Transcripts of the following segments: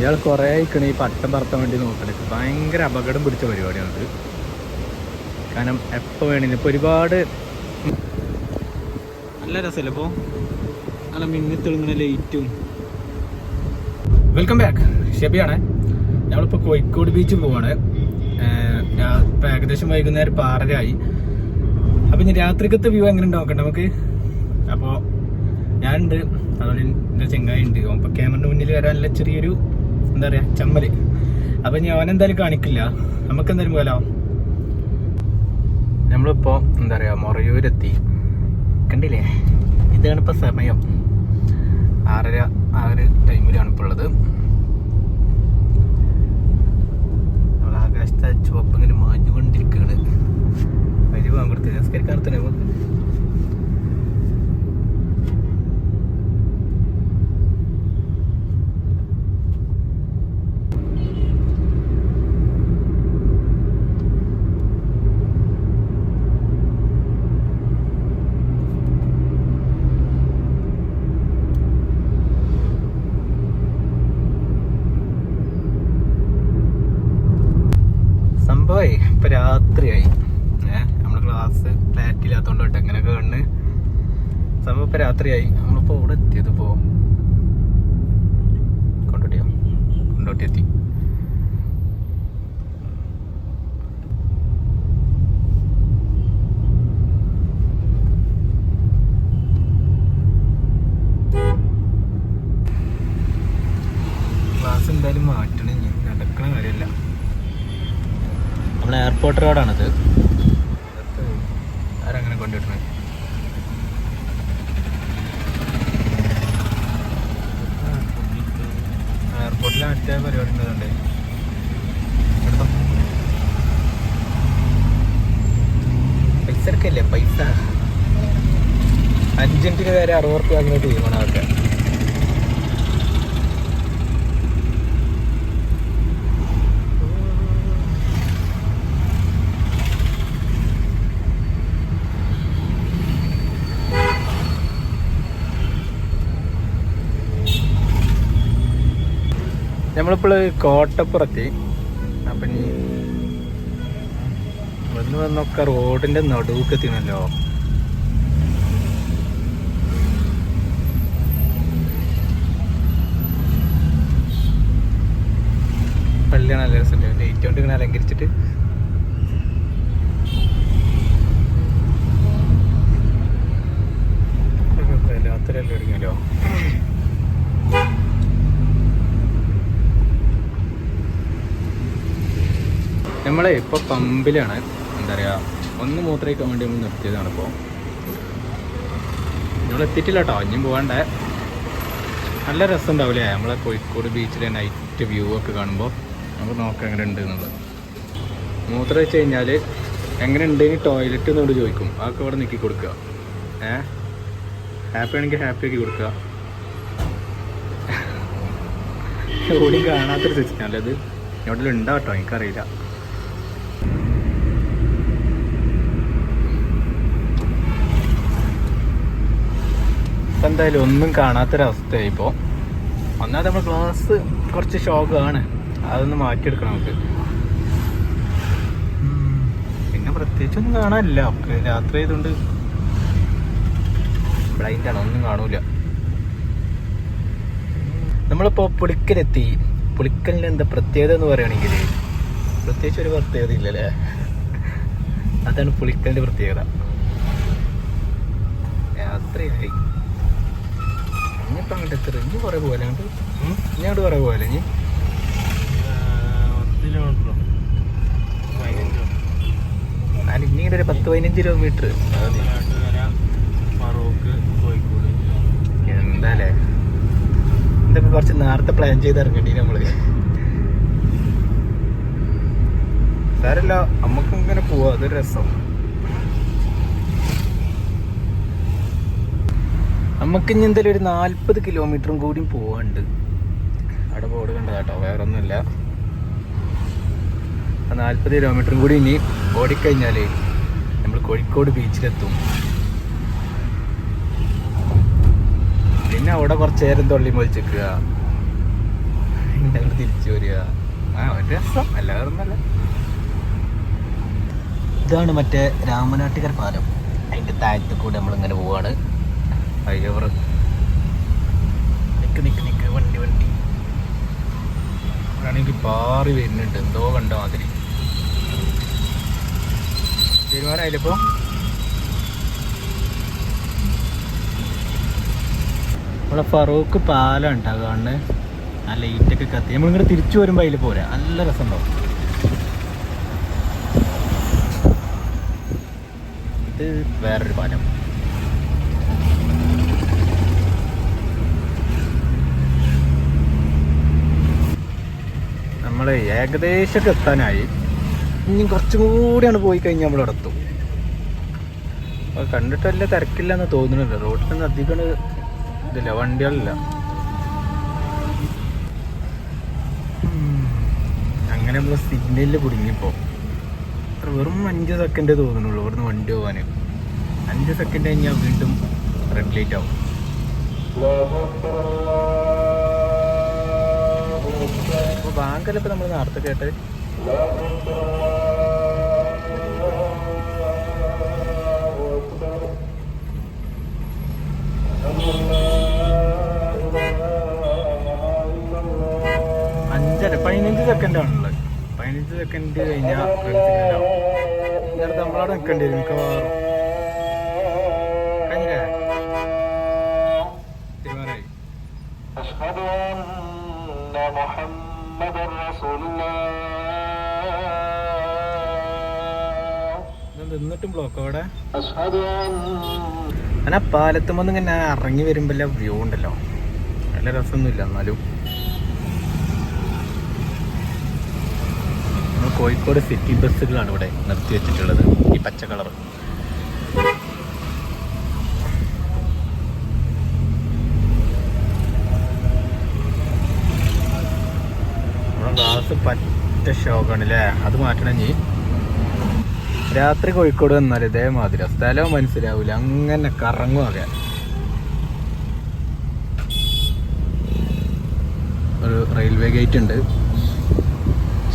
ഇയാൾ കുറേ ആയിക്കണ ഈ പട്ടം പറത്താൻ വേണ്ടി നോക്കണേ. ഭയങ്കര അപകടം പിടിച്ച പരിപാടിയാണത്. കാരണം എപ്പോൾ വേണമെങ്കിലും ഇപ്പോൾ ഒരുപാട് നല്ല രസമല്ലേ ഇപ്പോൾ നല്ല മിന്നി തെളുങ്ങുന്ന ലൈറ്റും. വെൽക്കം ബാക്ക്, ഷെബിയാണേ. ഞങ്ങളിപ്പോൾ കോഴിക്കോട് ബീച്ച് പോവാണ്. ഇപ്പോൾ ഏകദേശം വൈകുന്നേരം 6:30 അപ്പം ഇനി രാത്രിക്കത്തെ വ്യൂ എങ്ങനെ നോക്കട്ടെ നമുക്ക്. അപ്പോൾ ഞാനുണ്ട്, അതുപോലെ എൻ്റെ ചെങ്ങായി ഉണ്ട്. അപ്പോൾ ക്യാമറയുടെ മുന്നിൽ വരാനുള്ള ചെറിയൊരു എന്താ പറയുക ചമ്മല്. അപ്പം ഞാൻ അവനെന്തായാലും കാണിക്കില്ല, നമുക്കെന്തായാലും പോകാലോ. നമ്മളിപ്പോൾ എന്താ പറയുക മൊറയൂരെത്തി. കണ്ടില്ലേ, ഇതാണ് ഇപ്പോൾ സമയം 6:30 ആ ഒരു ടൈമിലാണ് ഇപ്പോൾ ഉള്ളത്. ആകാശത്തെ ചുവപ്പ് ഇങ്ങനെ മാഞ്ഞുകൊണ്ടിരിക്കുകയാണ്. വരുവാൻ കൊടുത്ത് നിസ്കരിക്കാനത്തന്നെ നമുക്ക് സംഭവമായി. ഇപ്പം രാത്രിയായി. നമ്മൾ ക്ലാസ് ക്ലാരിറ്റി ഇല്ലാത്തതുകൊണ്ട് കേട്ടോ എങ്ങനെയൊക്കെ കണ്ണ്. സംഭവം ഇപ്പം രാത്രിയായി. നമ്മളിപ്പോൾ ഇവിടെ എത്തിയത് ഇപ്പോൾ കൊണ്ടോട്ടി എത്തി. ക്ലാസ് എന്തായാലും മാറ്റണം, ഇനി നടക്കണ കാര്യമല്ല. നമ്മൾ എയർപോർട്ട് റോഡാണത്. ആരങ്ങനെ കൊണ്ടുവിട്ടത്. എയർപോർട്ടിൽ മറ്റേ പരിപാടി ഉണ്ടതുകൊണ്ട് പൈസ എടുക്കല്ലേ. പൈസ 5 മിനിറ്റിന് വരെ 60 റുപ്യ അങ്ങോട്ട് ചെയ്യണം. അതൊക്കെ നമ്മളിപ്പോൾ കോട്ടപ്പുറത്തി. അപ്പം ഇനി വന്നൊക്കെ റോഡിൻ്റെ നടുവൊക്കെ എത്തിണല്ലോ. പള്ളിയാണ് നല്ല രസമുണ്ട്. ലൈറ്റ് കൊണ്ട് ഇങ്ങനെ അലങ്കരിച്ചിട്ട്. രാത്രിയല്ലേ ഒരുങ്ങല്ലോ. നമ്മളെ ഇപ്പോൾ പമ്പിലാണ്. എന്താ പറയുക, ഒന്ന് മൂത്രയിക്കാൻ വേണ്ടി നമ്മൾ നിർത്തിയതാണ്. ഇപ്പോൾ നമ്മൾ എത്തിയിട്ടില്ല കേട്ടോ, ഇനിയും പോകണ്ടേ. നല്ല രസം ഉണ്ടാവില്ലേ നമ്മളെ കോഴിക്കോട് ബീച്ചിലെ നൈറ്റ് വ്യൂ ഒക്കെ കാണുമ്പോൾ. നമുക്ക് നോക്കാം എങ്ങനെ ഉണ്ട് എന്നുള്ളത്. മൂത്രം വെച്ച് കഴിഞ്ഞാൽ എങ്ങനെ ഉണ്ടെങ്കിൽ ടോയ്ലറ്റ് എന്നോട് ചോദിക്കും. അതൊക്കെ ഇവിടെ നീക്കി കൊടുക്കുക. ഹാപ്പി ആണെങ്കിൽ ഹാപ്പി ആക്കി കൊടുക്കുക. ഓടി കാണാത്തൊരു സിസ്റ്റം അല്ലേ അത്. ഇവിടെ ഉണ്ടാവും കേട്ടോ, എനിക്കറിയില്ല. എന്തായാലും ഒന്നും കാണാത്തൊരവസ്ഥയായി ഇപ്പോൾ. ഒന്നാമത് നമ്മൾ ഗ്ലാസ് കുറച്ച് ഷോക്കാണ്, അതൊന്ന് മാറ്റിയെടുക്കണം നമുക്ക്. പിന്നെ പ്രത്യേകിച്ചൊന്നും കാണാനില്ല, ഒക്കെ രാത്രി ആയതുകൊണ്ട് ബ്ലൈൻഡാണ്, ഒന്നും കാണൂല. നമ്മളിപ്പോൾ പുളിക്കലെത്തി. പുളിക്കലിന് എന്താ പ്രത്യേകത എന്ന് പറയുകയാണെങ്കിൽ പ്രത്യേകിച്ച് ഒരു പ്രത്യേകത ഇല്ലല്ലേ. അതാണ് പുളിക്കലിൻ്റെ പ്രത്യേകത. രാത്രിയായി. ഇനിയിപ്പോൾ അങ്ങോട്ട് എത്ര ഇനി കുറേ പോലെ അങ്ങോട്ട് ഇനി അങ്ങോട്ട് കുറേ പോലെ ഇനി 10 കിലോമീറ്റർ. ഇനിയുടെ ഒരു 10-15 കിലോമീറ്റർ. കോഴിക്കോട് എന്താല്ലേ, ഇതൊക്കെ കുറച്ച് നേരത്തെ പ്ലാൻ ചെയ്ത് ഇറങ്ങേണ്ടി നമ്മള്. സാരല്ല, നമുക്കും ഇങ്ങനെ പോവാം, അതൊരു രസം. നമുക്ക് ഇനി എന്തായാലും ഒരു 40 കിലോമീറ്ററും കൂടി പോവാണ്ട്. അവിടെ ബോർഡ് കണ്ടതാട്ടോ, വേറെ ഒന്നുമില്ല. 40 കിലോമീറ്ററും കൂടി ഇനി ഓടിക്കഴിഞ്ഞാൽ നമ്മൾ കോഴിക്കോട് ബീച്ചിലെത്തും. പിന്നെ അവിടെ കുറച്ച് നേരം തൊള്ളി മൊളിച്ചിക്കുക. ഇങ്ങോട്ട് തിരിച്ചു വരിക. ഒരു രസം അല്ലാതെ ഒന്നല്ല. ഇതാണ് മറ്റേ രാമനാട്ടുകര പാലം. അതിൻ്റെ താഴത്ത് കൂടെ നമ്മളിങ്ങനെ പോവാണ്. ഫ്ലൈഓവർ. നിക്ക് വണ്ടി ആണെങ്കിൽ പാറി വരുന്നുണ്ട്, എന്തോ കണ്ട മാതിരി. തീരുമാനമായില്ലപ്പോ. നമ്മളെ ഫറൂഖ് പാലം ഉണ്ടാകുക കാണുന്നത്. ആ ലൈറ്റൊക്കെ കത്തി നമ്മളിങ്ങനെ തിരിച്ചു വരുമ്പോൾ അതിൽ പോരാ, നല്ല രസമുണ്ടാവും. ഇത് വേറൊരു പാലം. നമ്മൾ ഏകദേശമൊക്കെ എത്താനായി. ഇനി കുറച്ചും കൂടിയാണ് പോയി കഴിഞ്ഞാൽ നമ്മൾ എത്തും. അപ്പോൾ കണ്ടിട്ട് വലിയ തിരക്കില്ല എന്ന് തോന്നുന്നുണ്ട്. റോഡിലൊന്നും അധികം ഇതില്ല, വണ്ടികളില്ല. അങ്ങനെ നമ്മൾ സിഗ്നലിൽ കുടുങ്ങിയപ്പോൾ വെറും 5 സെക്കൻഡ് തോന്നുന്നുള്ളൂ ഇവിടുന്ന് വണ്ടി പോകാൻ. 5 സെക്കൻഡ് കഴിഞ്ഞാൽ വീണ്ടും റെഡ് ലൈറ്റ് ആവും. അപ്പോൾ ബാങ്കല്ല ഇപ്പം നമ്മൾ നേരത്തെ കേട്ട്. അഞ്ചര 15 സെക്കൻഡാണുള്ളത്. 15 സെക്കൻഡ് കഴിഞ്ഞാൽ നേരത്തെ നമ്മളവിടെ നിൽക്കേണ്ടി വരും മിക്കവാറും. കഴിഞ്ഞില്ലേ? തീരുമാനമായി. എന്നിട്ടും ബ്ലോക്ക് അവിടെ. അങ്ങനെ പാലത്തുമ്പോൾ ഇങ്ങനെ ഇറങ്ങി വരുമ്പോൾ വ്യൂ ഉണ്ടല്ലോ, നല്ല രസമൊന്നുമില്ല. എന്നാലും കോഴിക്കോട് സിറ്റി ബസ്സുകളാണ് ഇവിടെ നിർത്തി വെച്ചിട്ടുള്ളത്. ഈ പച്ച കളർ നമ്മുടെ ഗ്ലാസ് പറ്റ ഷോക്കാണ് അല്ലേ. അത് മാറ്റണം. ഇനി രാത്രി കോഴിക്കോട് വന്നാൽ ഇതേമാതിരി സ്ഥലവും മനസ്സിലാവില്ല, അങ്ങനെ കറങ്ങുക. ഒരു റെയിൽവേ ഗേറ്റ് ഉണ്ട്.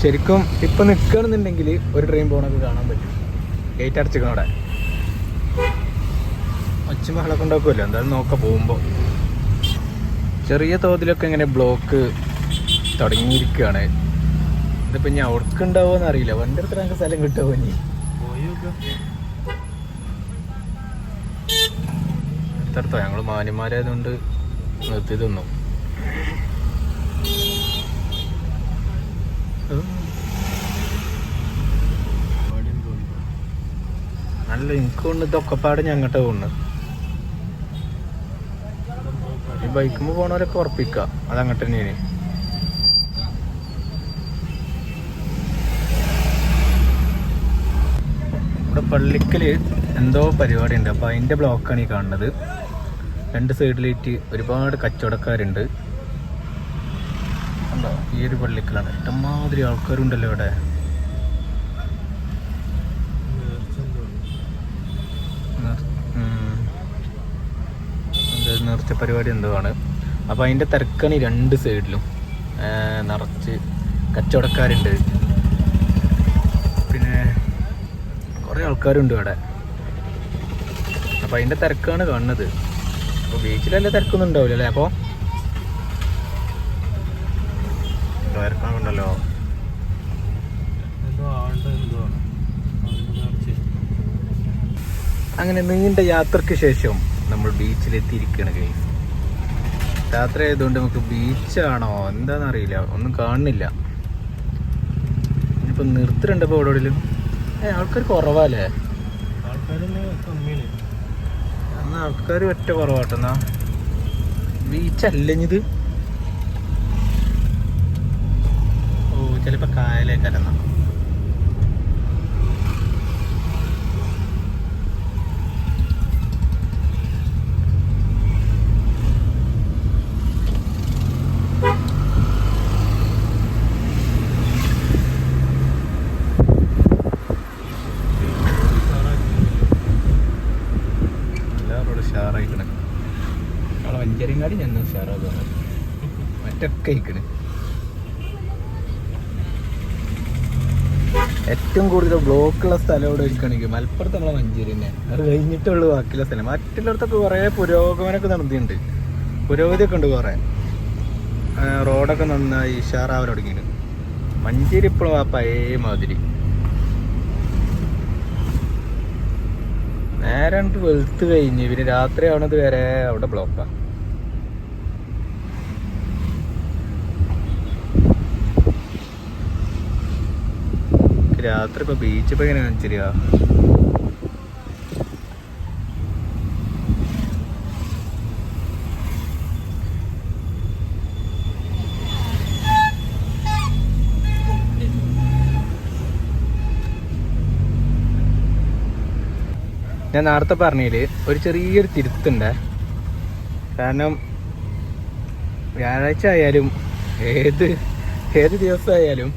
ശരിക്കും ഇപ്പം നിൽക്കുകയാണെന്നുണ്ടെങ്കിൽ ഒരു ട്രെയിൻ പോകണമൊക്കെ കാണാൻ പറ്റും. ഗേറ്റ് അടച്ചിരിക്കണം അവിടെ. ഒച്ചമഹളൊക്കെ ഉണ്ടാക്കുമല്ലോ, എന്തായാലും നോക്കാം പോകുമ്പോൾ. ചെറിയ തോതിലൊക്കെ ഇങ്ങനെ ബ്ലോക്ക് തുടങ്ങിയിരിക്കുകയാണ്. ഇതിപ്പോൾ ഇനി അവർക്ക് ഉണ്ടാവുമെന്ന് അറിയില്ല. വണ്ടി എടുത്തിട്ട് ഞങ്ങൾക്ക് സ്ഥലം കിട്ടുമോ? ഇനി എടുത്തോ, ഞങ്ങൾ മാന്യന്മാരായതുകൊണ്ട് നിർത്തി തന്നു. നല്ല എനിക്ക് കൊണ്ട് ഇതൊക്കെ പാട് ഞങ്ങട്ട് പോകുന്നത്. ഈ ബൈക്കുമ്പോൾ പോണവരൊക്കെ ഉറപ്പിക്കുക അതങ്ങോട്ട് തന്നെയാണ്. ഇവിടെ പള്ളിക്കൽ എന്തോ പരിപാടി ഉണ്ട്. അപ്പോൾ അതിൻ്റെ ബ്ലോക്കാണ് ഈ കാണുന്നത്. 2 സൈഡിലേറ്റ് ഒരുപാട് കച്ചവടക്കാരുണ്ട്. ഉണ്ടോ? ഈ ഒരു പള്ളിക്കലാണ്. ഇഷ്ടംമാതിരി ആൾക്കാരുണ്ടല്ലോ ഇവിടെ. നേർച്ച പരിപാടി എന്തോ ആണ്. അപ്പോൾ അതിൻ്റെ തിരക്കാണ് ഈ 2 സൈഡിലും. നിറച്ച് കച്ചവടക്കാരുണ്ട്, പിന്നെ കുറേ ആൾക്കാരുണ്ട് ഇവിടെ. അപ്പോൾ അതിൻ്റെ തിരക്കാണ് കാണുന്നത്. അപ്പോൾ ബീച്ചിലല്ല തിരക്കൊന്നും ഉണ്ടാവില്ല അല്ലേ? അപ്പോൾ തിരക്കാണുണ്ടല്ലോ. അങ്ങനെ നീണ്ട യാത്രയ്ക്ക് ശേഷം നമ്മൾ ബീച്ചിലെത്തിയിരിക്കുകയാണ് ഗൈസ്. രാത്രി ആയതുകൊണ്ട് നമുക്ക് ബീച്ചാണോ എന്താണെന്നറിയില്ല, ഒന്നും കാണുന്നില്ല. ഇനിയിപ്പോൾ നിർത്തിട്ടുണ്ടപ്പോൾ ഇവിടെ എവിടെയും ആൾക്കാർ കുറവല്ലേ? എന്നാൽ ആൾക്കാർ ഒറ്റ കുറവാട്ടെന്നാ. ബീച്ചല്ല ഇത്. ഓ ചിലപ്പോൾ കായലേക്കല്ലെന്നാ. ഉഷാറായിക്കണ്. നമ്മളെ വഞ്ചരിങ്ങാടി ഞാൻ ഉഷാറാകുക. മറ്റൊക്കെ ഇക്കണ്. ഏറ്റവും കൂടുതൽ ബ്ലോക്കുള്ള സ്ഥലം ഇവിടെ ഇരിക്കുകയാണെങ്കിൽ മലപ്പുറത്ത് നമ്മളെ മഞ്ചേരി തന്നെ. അത് കഴിഞ്ഞിട്ടുള്ളൂ ബാക്കിയുള്ള സ്ഥലം. മറ്റുള്ളിടത്തൊക്കെ കുറേ പുരോഗമനമൊക്കെ നടത്തിയിട്ടുണ്ട്, പുരോഗതിയൊക്കെ ഉണ്ട്. കുറേ റോഡൊക്കെ നന്നായി ഉഷാറാവാൻ തുടങ്ങിയിട്ടുണ്ട്. മഞ്ചേരി ഇപ്പോഴും ആ പഴയ മാതിരി. നേരെ കണ്ടിട്ട് വെളുത്ത് കഴിഞ്ഞ് പിന്നെ രാത്രി ആവണത് വരെ അവിടെ ബ്ലോക്കാണ്. രാത്രി ഇപ്പൊ ബീച്ച് ഇപ്പൊ എങ്ങനെ കാണിച്ചിരിക? ഞാൻ നേരത്തെ പറഞ്ഞതില് ഒരു ചെറിയൊരു തിരുത്തുണ്ട്. കാരണം വ്യാഴാഴ്ച ആയാലും ഏത് ദിവസമായാലും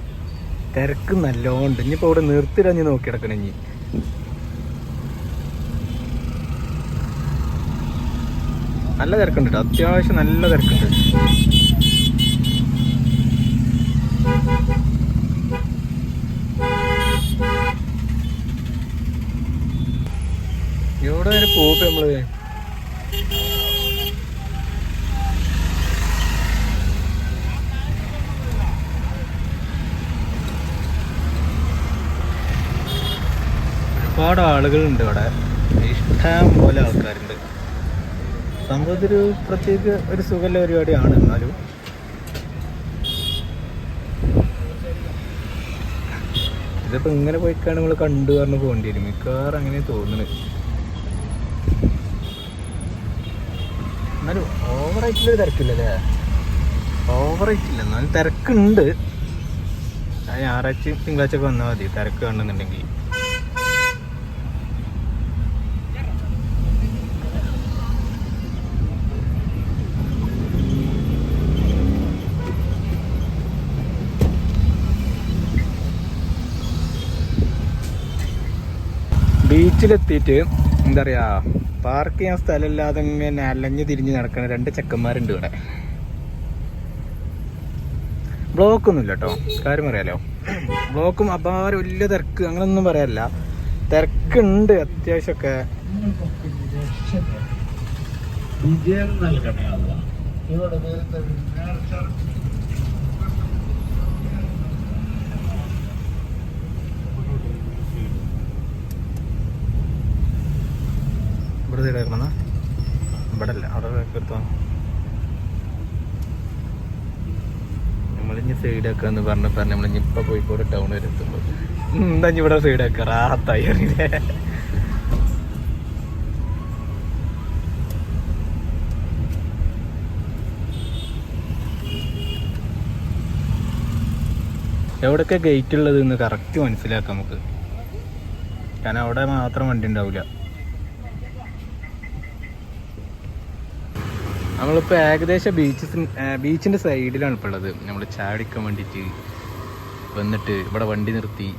തിരക്ക് നല്ലോണ്ട്. ഇനിയിപ്പോൾ ഇവിടെ നിർത്തിടഞ്ഞ് നോക്കി കിടക്കണം. ഇനി നല്ല തിരക്കുണ്ട് കേട്ടോ, അത്യാവശ്യം നല്ല തിരക്കുണ്ട്. എവിടെ വരെ പോകും നമ്മള്? ഒരുപാട് ആളുകളുണ്ട് ഇവിടെ, ഇഷ്ടം പോലെ ആൾക്കാരുണ്ട്. സംഭവത്തിൽ പ്രത്യേക ഒരു സുഖമുള്ള പരിപാടിയാണ്. എന്നാലും ഇതിപ്പോ ഇങ്ങനെ പോയിക്കാണ് നമ്മൾ കണ്ടു പറഞ്ഞ് പോകേണ്ടി വരും. മിക്കവാറും അങ്ങനെ തോന്നുന്നത്. എന്നാലും ഓവറായിട്ടുള്ളൊരു തിരക്കില്ലല്ലേ? ഓവറായിട്ടില്ല, എന്നാലും തിരക്കുണ്ട്. ഞായറാഴ്ച തിങ്കളാഴ്ച ഒക്കെ വന്നാൽ മതി തിരക്ക് കാണുന്നുണ്ടെങ്കിൽ. ബീച്ചിലെത്തിയിട്ട് എന്താ പറയുക, പാർക്ക് ചെയ്യാൻ സ്ഥലമില്ലാതെ ഇങ്ങനെ അലഞ്ഞ് തിരിഞ്ഞ് നടക്കുന്ന രണ്ട് ചെക്കന്മാരുണ്ട് ഇവിടെ. ബ്ലോക്കൊന്നുമില്ല കേട്ടോ, കാര്യം പറയാലോ. ബ്ലോക്കും അപാരം വലിയ തിരക്ക് അങ്ങനൊന്നും പറയാനില്ല. തിരക്കുണ്ട് അത്യാവശ്യമൊക്കെ. ഇവിടെ തീരായിരുന്ന ഇവിടെ അല്ല, അവിടെ എടുത്തോ. നമ്മളിഞ്ഞ് സൈഡാക്കാന്ന് പറഞ്ഞപ്പോൾ നമ്മളിഞ്ഞ് ഇപ്പം കോഴിക്കോട് ടൗൺ വരെ എത്തുമ്പോൾ എന്താ ഇവിടെ സൈഡാക്കുക? റാത്തായി അറിയില്ലേ? എവിടെയൊക്കെ ഗേറ്റ് ഉള്ളത് എന്ന് കറക്റ്റ് മനസ്സിലാക്കാം നമുക്ക്. കാരണം അവിടെ മാത്രം വണ്ടി ഉണ്ടാവില്ല. നമ്മളിപ്പോൾ ഏകദേശം ബീച്ചിൻ്റെ സൈഡിലാണ് ഇപ്പോൾ ഉള്ളത്. നമ്മൾ ചാടിക്കാൻ വേണ്ടിയിട്ട് വന്നിട്ട് ഇവിടെ വണ്ടി നിർത്തി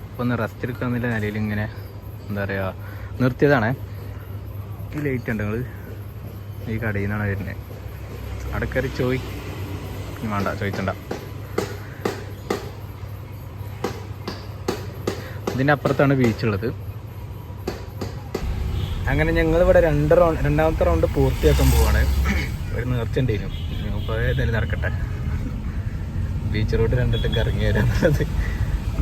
ഇപ്പോൾ ഒന്ന് റെസ്റ്റ് എടുക്കാന്നുള്ള നിലയിൽ ഇങ്ങനെ എന്താ പറയുക നിർത്തിയതാണ്. ഈ ലൈറ്റ് ഉണ്ട്, നിങ്ങൾ ഈ കടയിൽ നിന്നാണ് വരുന്നത്. അവിടെ കയറി വേണ്ട ചോദിച്ചണ്ട. ഇതിൻ്റെ അപ്പുറത്താണ് ബീച്ചുള്ളത്. അങ്ങനെ ഞങ്ങളിവിടെ രണ്ടാമത്തെ റൗണ്ട് പൂർത്തിയാക്കാൻ പോവാണ്. ഒരു നേർച്ചയുണ്ടായിരുന്നു, ഇപ്പോൾ ഏതായാലും നടക്കട്ടെ. ബീച്ച് റോഡ് കണ്ടിട്ട് കറങ്ങി വരാന്നുള്ളത്.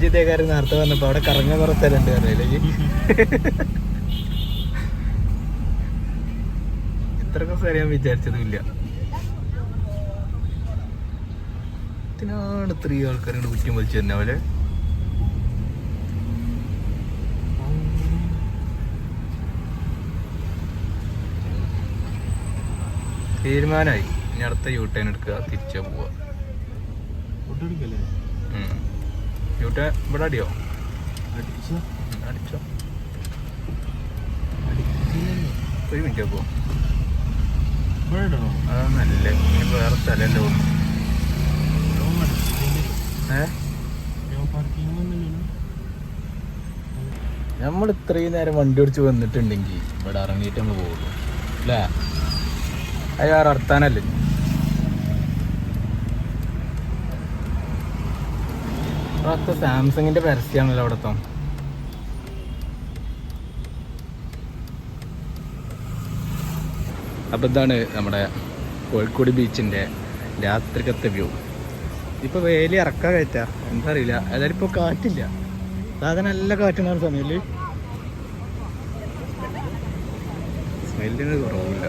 ഇതേക്കാരൻ നേരത്തെ പറഞ്ഞപ്പോൾ അവിടെ കറങ്ങാൻ കുറേ സ്ഥലമുണ്ട് പറഞ്ഞില്ലേ? ഇത്രയൊക്കെ സ്ഥലം ഞാൻ വിചാരിച്ചതുമില്ല. ഇതിനാണ് ഇത്രയും ആൾക്കാരോട് കുറ്റം വലിച്ചു തന്നെ പോലെ. തീരുമാനമായി, ഇനി അടുത്ത യൂട്ടേൺ എടുക്കുക, തിരിച്ചാ പോവാ. യൂട്ടേൺ ഇവിടെ അടിയോ? അടിച്ചോ, ഒരു മിനിറ്റ് പോവാ. അതൊന്നല്ലേ, ഇനി വേറെ സ്ഥലമല്ലേ പോകുന്നു. നമ്മൾ ഇത്രയും നേരം വണ്ടി ഓടിച്ച് വന്നിട്ടുണ്ടെങ്കിൽ ഇവിടെ ഇറങ്ങിയിട്ട് നമ്മൾ പോകുള്ളൂ അല്ലേ? അത് വേറെ അർത്ഥാനല്ലേ? സാംസങ്ങിന്റെ പരസ്യമാണല്ലോ അവിടത്തെ. അപ്പം ഇതാണ് നമ്മുടെ കോഴിക്കോട് ബീച്ചിൻ്റെ രാത്രിക്കത്തെ വ്യൂ. ഇപ്പോൾ വേലി ഇറക്കാൻ കയറ്റാ എന്താ അറിയില്ല, ഏതായാലും ഇപ്പോൾ കാറ്റില്ല. സാധാരണ നല്ല കാറ്റുണ്ടാകുന്ന സമയത്ത് സ്മെല്ലിന് കുറവില്ല.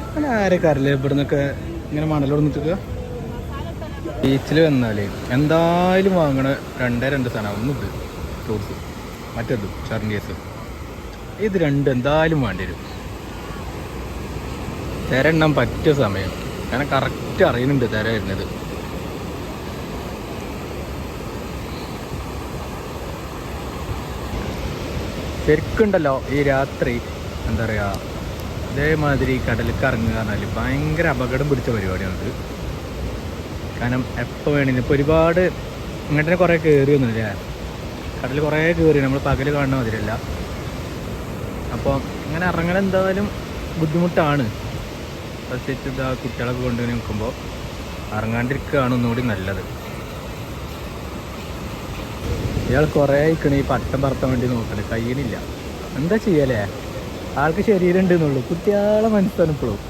അങ്ങനെ ആരൊക്കെ അറിയില്ല ഇവിടെ നിന്നൊക്കെ ഇങ്ങനെ മണലോടുന്നിട്ട് ബീച്ചിൽ വന്നാൽ എന്തായാലും വാങ്ങണ രണ്ട് സാധനം. ഒന്നിത് ഫ്രൂട്ട്സ്, മറ്റേത് ചർണീസ്. ഇത് രണ്ടും എന്തായാലും വേണ്ടി വരും. തിര എണ്ണാൻ പറ്റിയ സമയം കാരണം കറക്റ്റ് അറിയുന്നുണ്ട് തിര വരുന്നത്. ശരിക്കുണ്ടല്ലോ ഈ രാത്രി എന്താ പറയുക, ഇതേമാതിരി കടലിൽ ഇറങ്ങുക പറഞ്ഞാൽ ഭയങ്കര അപകടം പിടിച്ച പരിപാടിയാണിത്. കാരണം എപ്പോൾ വേണമെങ്കിലും ഇപ്പോൾ ഒരുപാട് ഇങ്ങോട്ട് കുറേ കയറി ഒന്നുമില്ല, കടൽ കുറേ കയറി നമ്മൾ പകൽ കാണുന്ന മാതിരിയല്ല. അപ്പോൾ ഇങ്ങനെ ഇറങ്ങണ എന്തായാലും ബുദ്ധിമുട്ടാണ്. പ്രത്യേകിച്ച് ഇതാ കുട്ടികളൊക്കെ കൊണ്ടുപോയി നിൽക്കുമ്പോൾ ഇറങ്ങാണ്ടിരിക്കുകയാണ് ഒന്നുകൂടി നല്ലത്. ഇയാൾ കുറേ ഇരിക്കണ ഈ പട്ടം പറത്താൻ വേണ്ടി നോക്കണേ, കഴിയണില്ല. എന്താ ചെയ്യലേ, ആൾക്ക് ശരീരം ഉണ്ടെന്നുള്ളൂ, കുട്ടികളെ മനസ്സാണ് ഇപ്പോഴും.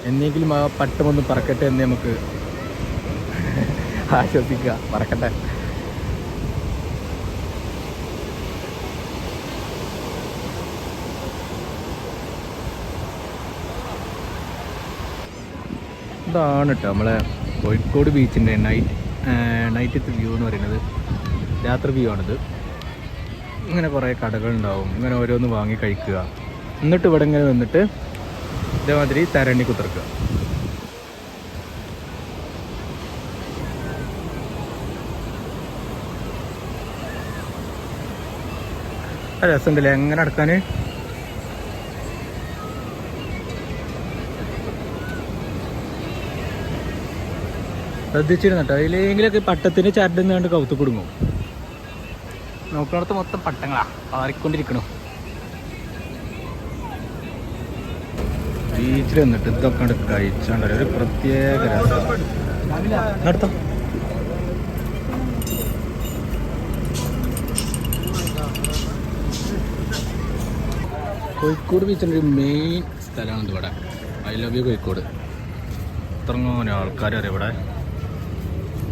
എന്നെങ്കിലും ആ പട്ടമൊന്ന് പറക്കട്ടെ എന്ന് നമുക്ക് ആശ്വസിക്കാം. പറക്കട്ടെ. ഇതാണ് കേട്ടോ നമ്മളെ കോഴിക്കോട് ബീച്ചിൻ്റെ നൈറ്റത്തെ വ്യൂ എന്ന് പറയുന്നത്. രാത്രി വ്യൂ ആണിത്. ഇങ്ങനെ കുറേ കടകളുണ്ടാവും, ഇങ്ങനെ ഓരോന്ന് വാങ്ങി കഴിക്കുക, എന്നിട്ട് ഇവിടെ ഇങ്ങനെ നിന്നിട്ട് ഇതേമാതിരി തരണ്ണി കുത്തിർക്കുക. രസമുണ്ടല്ലേ എങ്ങനെ നടക്കാൻ. ശ്രദ്ധിച്ചിരുന്നു കേട്ടോ, അതിലെങ്കിലൊക്കെ പട്ടത്തിന് ചരടുന്നാണ്ട് കൗത്ത് കൊടുങ്ങും. നോക്കുന്നിടത്ത് മൊത്തം പട്ടങ്ങളാ ആറിക്കൊണ്ടിരിക്കണു. ബീച്ചിൽ വന്നിട്ട് ഇതൊക്കെ കഴിച്ചാണ്ടല്ലോ ഒരു പ്രത്യേക രസം. നടത്താം. കോഴിക്കോട് ബീച്ചിൻ്റെ ഒരു മെയിൻ സ്ഥലമാണ് ഇവിടെ. I love you Kozhikode. ഇത്രങ്ങോനെ ആൾക്കാരറിയാം ഇവിടെ.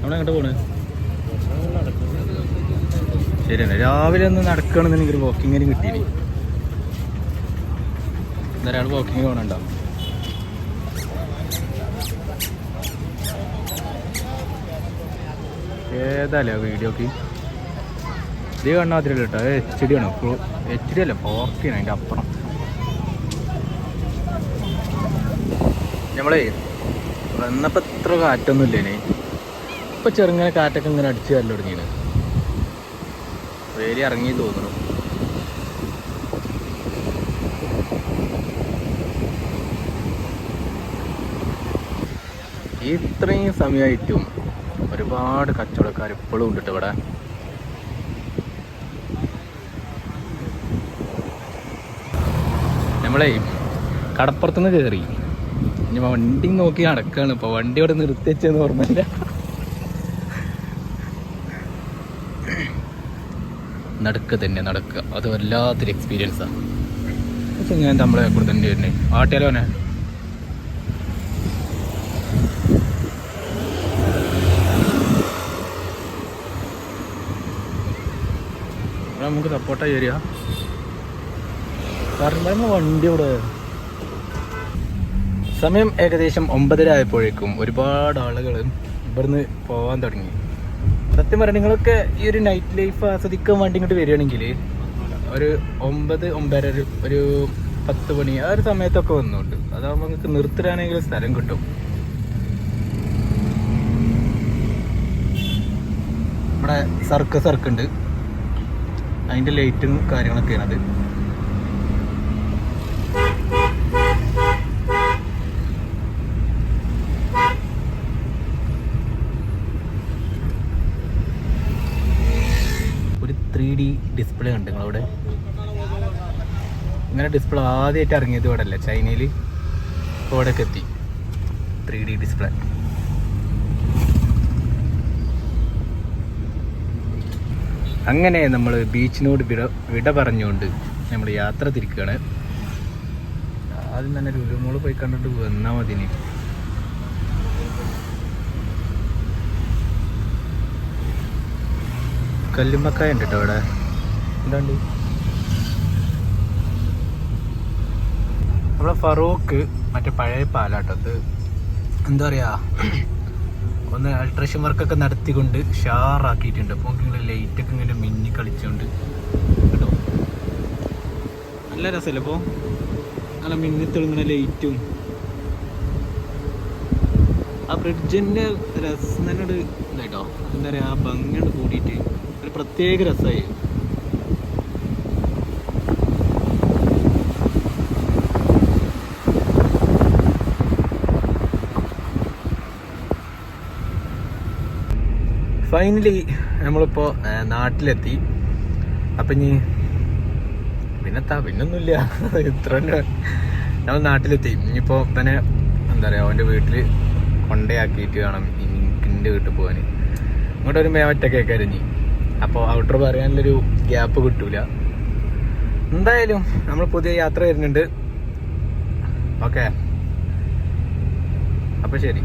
നമ്മളെങ്ങോട്ട് പോണ്? ശരിയാണ്, രാവിലെ ഒന്ന് നടക്കുകയാണെന്നുണ്ടെങ്കിൽ വാക്കിങ്ങിന് കിട്ടീനി. ഒരാൾ വാക്കിങ് പോകണുണ്ടോ? ഏതാല്ലേ വീഡിയോക്ക് ഇത് കാണാൻ അതിരല്ല കേട്ടോ. HD ആണ്, HD അല്ല 40 ആണ് അതിൻ്റെ അപ്പുറം. നമ്മളേ വന്നപ്പോൾ ഇത്ര കാറ്റൊന്നും ഇല്ലേനെ, ഇപ്പം ചെറുങ്ങനെ കാറ്റൊക്കെ ഇങ്ങനെ അടിച്ച് വരൽ തുടങ്ങിയാണ്. വേലി ഇറങ്ങി തോന്നുന്നു. ഇത്രയും സമയമായിട്ടും ഒരുപാട് കച്ചവടക്കാർ ഇപ്പോഴും ഉണ്ട് ഇവിടെ. നമ്മളെ കടപ്പുറത്തുനിന്ന് കയറി ഇനി വണ്ടി നോക്കി നടക്കുകയാണ്. ഇപ്പോൾ വണ്ടി ഇവിടെ നിർത്തിവെച്ചെന്ന് ഓർമ്മയില്ല. നടക്കുക തന്നെ നടക്കുക, അത് വല്ലാത്തൊരു എക്സ്പീരിയൻസാണ്. പക്ഷെ ഞാൻ നമ്മളെ കൂടെ തന്നെ വരുന്നേ ആട്ടിയാലോനെ. നമുക്ക് സപ്പോർട്ടായി വരിക. കാരണം വണ്ടി ഇവിടെ സമയം ഏകദേശം 9:30 ആയപ്പോഴേക്കും ഒരുപാട് ആളുകൾ ഇവിടുന്ന് പോകാൻ തുടങ്ങി. സത്യം പറഞ്ഞാൽ നിങ്ങളൊക്കെ ഈ ഒരു നൈറ്റ് ലൈഫ് ആസ്വദിക്കാൻ വേണ്ടി ഇങ്ങോട്ട് വരികയാണെങ്കിൽ ഒരു 9, 9:30, ഒരു 10 മണി ആ ഒരു സമയത്തൊക്കെ വന്നുകൊണ്ട് അതാകുമ്പോൾ നിങ്ങൾക്ക് നിർത്തിടാനെങ്കിലും സ്ഥലം കിട്ടും. ഇവിടെ സർക്കസ് ഉണ്ട്, അതിൻ്റെ ലൈറ്റും കാര്യങ്ങളൊക്കെയാണത്. ഒരു 3D ഡിസ്പ്ലേ ഉണ്ട് നിങ്ങളവിടെ. ഇങ്ങനെ ഡിസ്പ്ലേ ആദ്യമായിട്ട് ഇറങ്ങിയത് ഇവിടെ അല്ലേ, ചൈനയിൽ. ഇവിടേക്ക് എത്തി 3D ഡിസ്പ്ലേ. അങ്ങനെ നമ്മൾ ബീച്ചിനോട് വിട പറഞ്ഞുകൊണ്ട് നമ്മൾ യാത്ര തിരിക്കുകയാണ്. ആദ്യം തന്നെ ലുലുമോള് പോയി കണ്ടിട്ട് വന്നാൽ മതിന്. കല്ലുമ്മക്കായ ഉണ്ട് കേട്ടോ ഇവിടെ. എന്താണ്ട് നമ്മളെ ഫറൂഖ് മറ്റേ പഴയ പാലാട്ടത് എന്താ പറയാ, ഒന്ന് അൾട്രേഷൻ വർക്കൊക്കെ നടത്തിക്കൊണ്ട് ഷാറാക്കിയിട്ടുണ്ട്. അപ്പോൾ ഇങ്ങനെ ലൈറ്റൊക്കെ ഇങ്ങനെ മിന്നി കളിച്ചുകൊണ്ട് കേട്ടോ, നല്ല രസമല്ലേ. അപ്പോൾ നല്ല മിന്നി തെളുങ്ങുന്ന ലൈറ്റും ആ ബ്രിഡ്ജിൻ്റെ രസം തന്നെ ഇതായിട്ടോ, എന്താ പറയുക, ആ ഭംഗിയോട് കൂടിയിട്ട് ഒരു പ്രത്യേക രസമായി. ഫൈനലി നമ്മളിപ്പോൾ നാട്ടിലെത്തി. അപ്പം ഇനി പിന്നൊന്നുമില്ല, ഇത്ര തന്നെ. നമ്മൾ നാട്ടിലെത്തി. ഇനിയിപ്പോൾ തന്നെ എന്താ പറയുക, അവൻ്റെ വീട്ടിൽ കൊണ്ടയാക്കിയിട്ട് വേണം എൻ്റെ വീട്ടിൽ പോകാൻ. ഇങ്ങോട്ട് ഒരു ഒറ്റയ്ക്ക് കരഞ്ഞി. അപ്പോൾ ഔട്ടർ പറയാനുള്ളൊരു ഗ്യാപ്പ് കിട്ടൂല. എന്തായാലും നമ്മൾ പുതിയ യാത്ര വരുന്നുണ്ട്. ഓക്കെ, അപ്പോൾ ശരി.